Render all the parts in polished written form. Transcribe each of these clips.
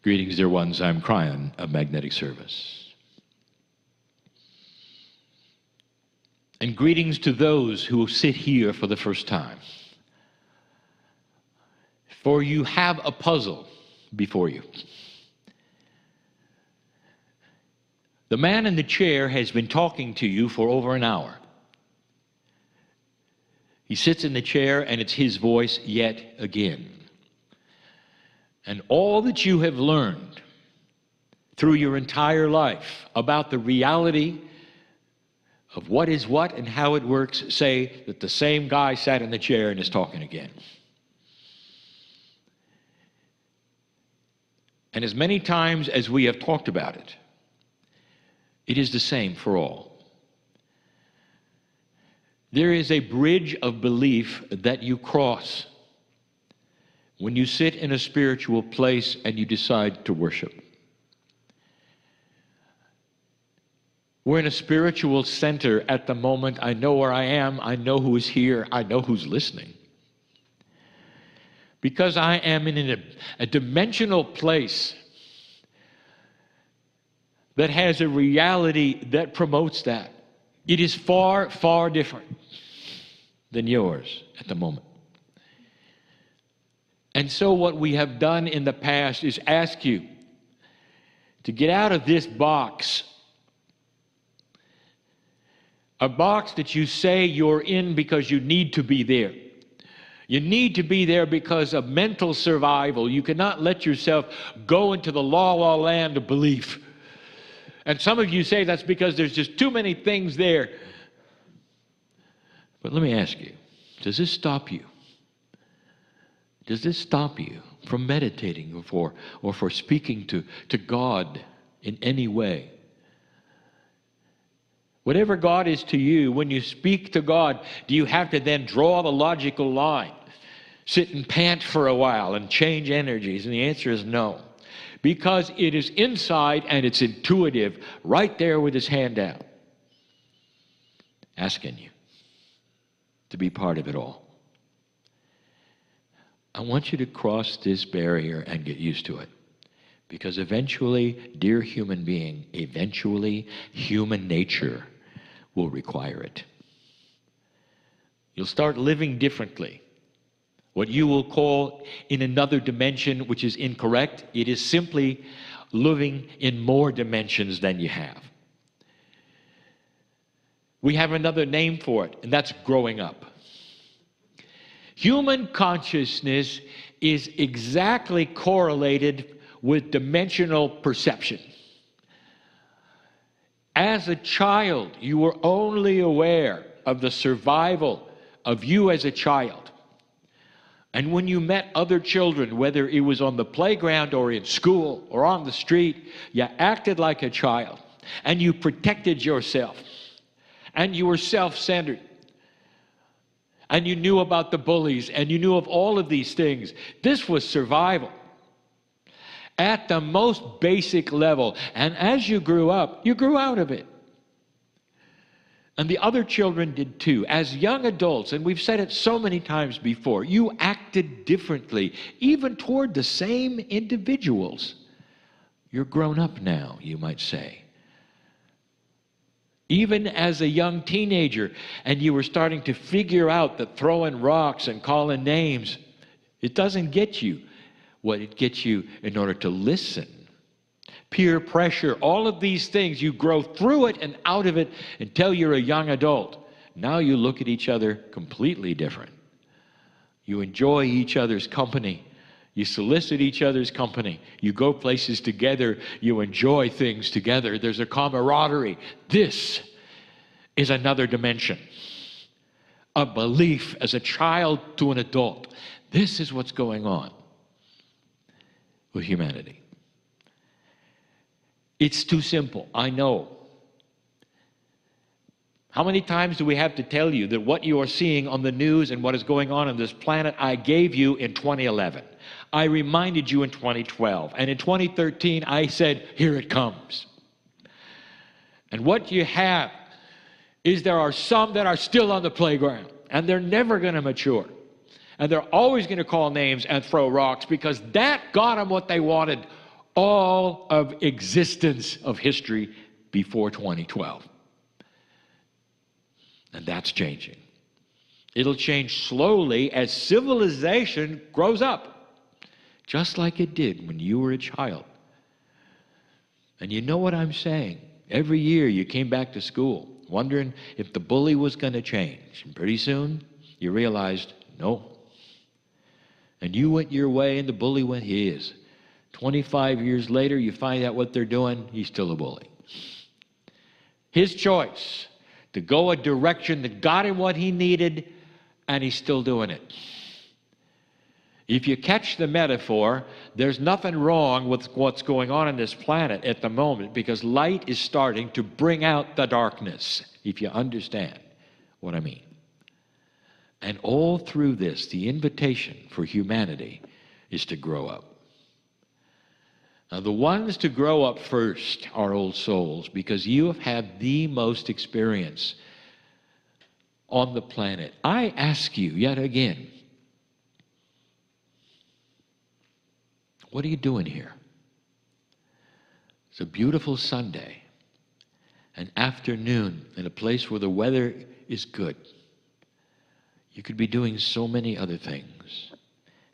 Greetings, dear ones. I'm Kryon of Magnetic Service. And greetings to those who sit here for the first time. For you have a puzzle before you. The man in the chair has been talking to you for over an hour. He sits in the chair and it's his voice yet again. And all that you have learned through your entire life about the reality of what is what and how it works say that the same guy sat in the chair and is talking again. And as many times as we have talked about it, it is the same for all. There is a bridge of belief that you cross when you sit in a spiritual place and you decide to worship. We're in a spiritual center at the moment. I know where I am. I know who is here. I know who's listening. Because I am in a dimensional place that has a reality that promotes that. It is far, far different than yours at the moment. And so what we have done in the past is ask you to get out of this box, a box that you say you're in because you need to be there. You need to be there because of mental survival. You cannot let yourself go into the la-la land of belief. And some of you say that's because there's just too many things there. But let me ask you, does this stop you? Does this stop you from meditating or for speaking to God in any way? Whatever God is to you, when you speak to God, do you have to then draw the logical line, sit and pant for a while and change energies? And the answer is no. Because it is inside and it's intuitive, right there with his hand out, asking you to be part of it all. I want you to cross this barrier and get used to it. Because eventually, dear human being, eventually human nature will require it. You'll start living differently. What you will call in another dimension, which is incorrect, it is simply living in more dimensions than you have. We have another name for it, and that's growing up. Human consciousness is exactly correlated with dimensional perception. As a child, you were only aware of the survival of you as a child. And when you met other children, whether it was on the playground or in school or on the street, you acted like a child and you protected yourself and you were self-centered. And you knew about the bullies, and you knew of all of these things. This was survival at the most basic level. And as you grew up, you grew out of it. And the other children did too. As young adults, and we've said it so many times before, you acted differently, even toward the same individuals. You're grown up now, you might say. Even as a young teenager, and you were starting to figure out that throwing rocks and calling names, it doesn't get you what it gets you in order to listen. Peer pressure, all of these things, you grow through it and out of it until you're a young adult. Now you look at each other completely different. You enjoy each other's company. You solicit each other's company. You go places together. You enjoy things together. There's a camaraderie. This is another dimension. A belief as a child to an adult. This is what's going on with humanity. It's too simple, I know. How many times do we have to tell you that what you are seeing on the news and what is going on this planet, I gave you in 2011. I reminded you in 2012. And in 2013, I said, here it comes. And what you have is there are some that are still on the playground, and they're never going to mature. And they're always going to call names and throw rocks because that got them what they wanted all of existence of history before 2012. And that's changing. It'll change slowly as civilization grows up, just like it did when you were a child. And you know what I'm saying? Every year you came back to school wondering if the bully was going to change. And pretty soon you realized, no. And you went your way and the bully went his. 25 years later, you find out what they're doing, he's still a bully. His choice to go a direction that got him what he needed, and he's still doing it. If you catch the metaphor, there's nothing wrong with what's going on this planet at the moment, because light is starting to bring out the darkness, if you understand what I mean. And all through this, the invitation for humanity is to grow up. Now, the ones to grow up first are old souls, because you have had the most experience on the planet. I ask you yet again, what are you doing here? It's a beautiful Sunday, an afternoon in a place where the weather is good. You could be doing so many other things.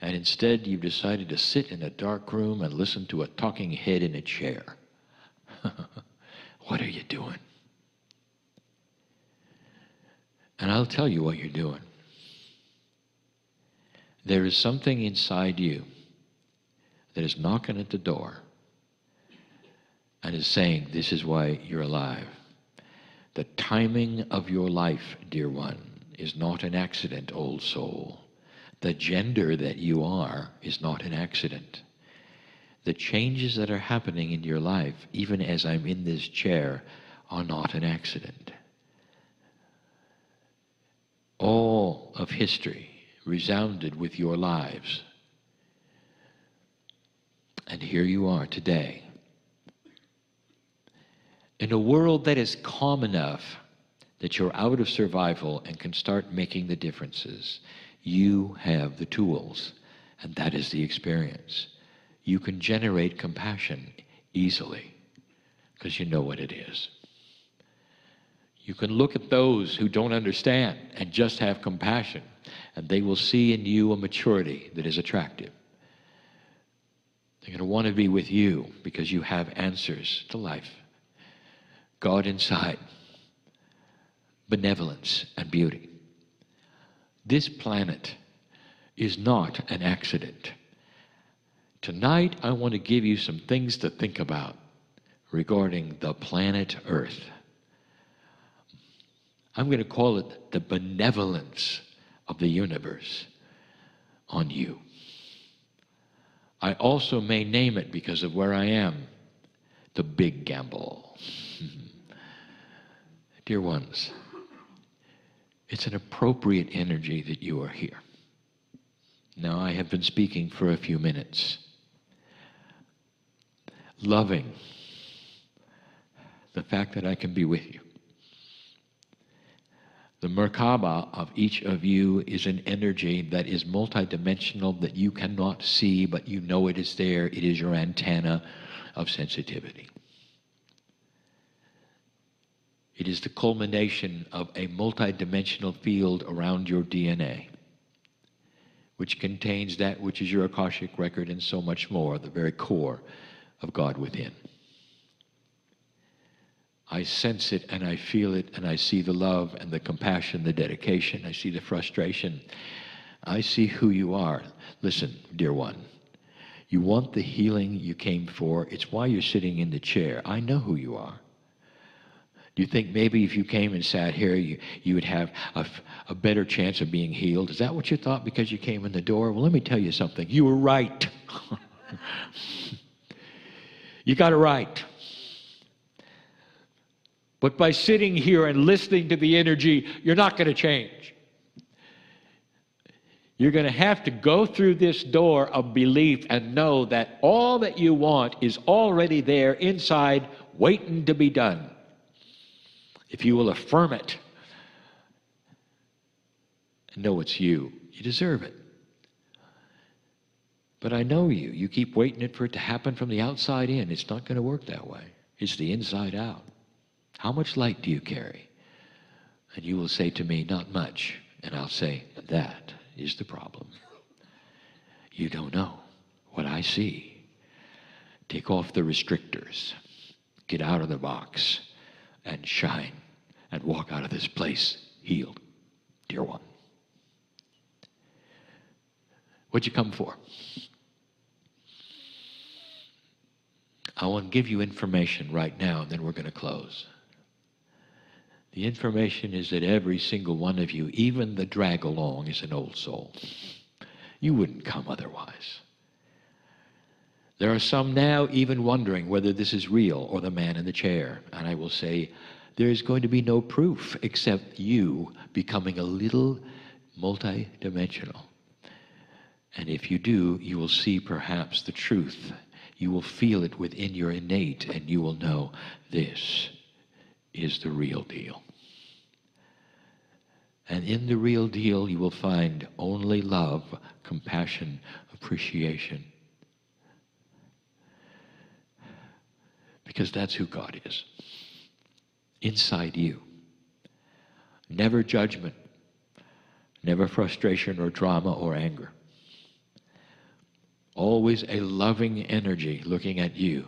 And instead, you've decided to sit in a dark room and listen to a talking head in a chair. What are you doing? And I'll tell you what you're doing. There is something inside you that is knocking at the door and is saying, this is why you're alive. The timing of your life, dear one, is not an accident, old soul. The gender that you are is not an accident. The changes that are happening in your life, even as I'm in this chair, are not an accident. All of history resounded with your lives. And here you are today. In a world that is calm enough that you're out of survival and can start making the differences, you have the tools, and that is the experience. You can generate compassion easily because you know what it is. You can look at those who don't understand and just have compassion, and they will see in you a maturity that is attractive. They're going to want to be with you because you have answers to life. God inside, benevolence and beauty. This planet is not an accident. Tonight, I want to give you some things to think about regarding the planet Earth. I'm going to call it the benevolence of the universe on you. I also may name it, because of where I am, the big gamble. Dear ones, it's an appropriate energy that you are here. Now, I have been speaking for a few minutes, loving the fact that I can be with you. The Merkaba of each of you is an energy that is multidimensional, that you cannot see, but you know it is there. It is your antenna of sensitivity. It is the culmination of a multidimensional field around your DNA, which contains that which is your Akashic record and so much more, the very core of God within. I sense it and I feel it, and I see the love and the compassion, the dedication. I see the frustration. I see who you are. Listen, dear one, you want the healing you came for. It's why you're sitting in the chair. I know who you are. Do you think maybe if you came and sat here, you would have a better chance of being healed? Is that what you thought because you came in the door? Well, let me tell you something. You were right. You got it right. But by sitting here and listening to the energy, you're not going to change. You're going to have to go through this door of belief and know that all that you want is already there inside, waiting to be done. If you will affirm it and know it's you, you deserve it. But I know you. You keep waiting for it to happen from the outside in. It's not going to work that way. It's the inside out. How much light do you carry? And you will say to me, not much. And I'll say, that is the problem. You don't know what I see. Take off the restrictors. Get out of the box and shine and walk out of this place healed, dear one. What'd you come for? I want to give you information right now, and then we're going to close. The information is that every single one of you, even the drag-along, is an old soul. You wouldn't come otherwise. There are some now even wondering whether this is real or the man in the chair. And I will say, there is going to be no proof except you becoming a little multidimensional. And if you do, you will see perhaps the truth. You will feel it within your innate, and you will know this is the real deal. And in the real deal, you will find only love, compassion, appreciation. Because that's who God is. Inside you. Never judgment. Never frustration or drama or anger. Always a loving energy looking at you,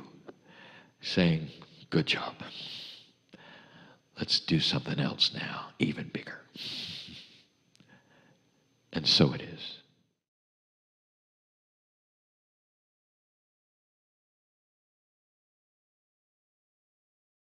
saying, good job. Let's do something else now, even bigger. And so it is.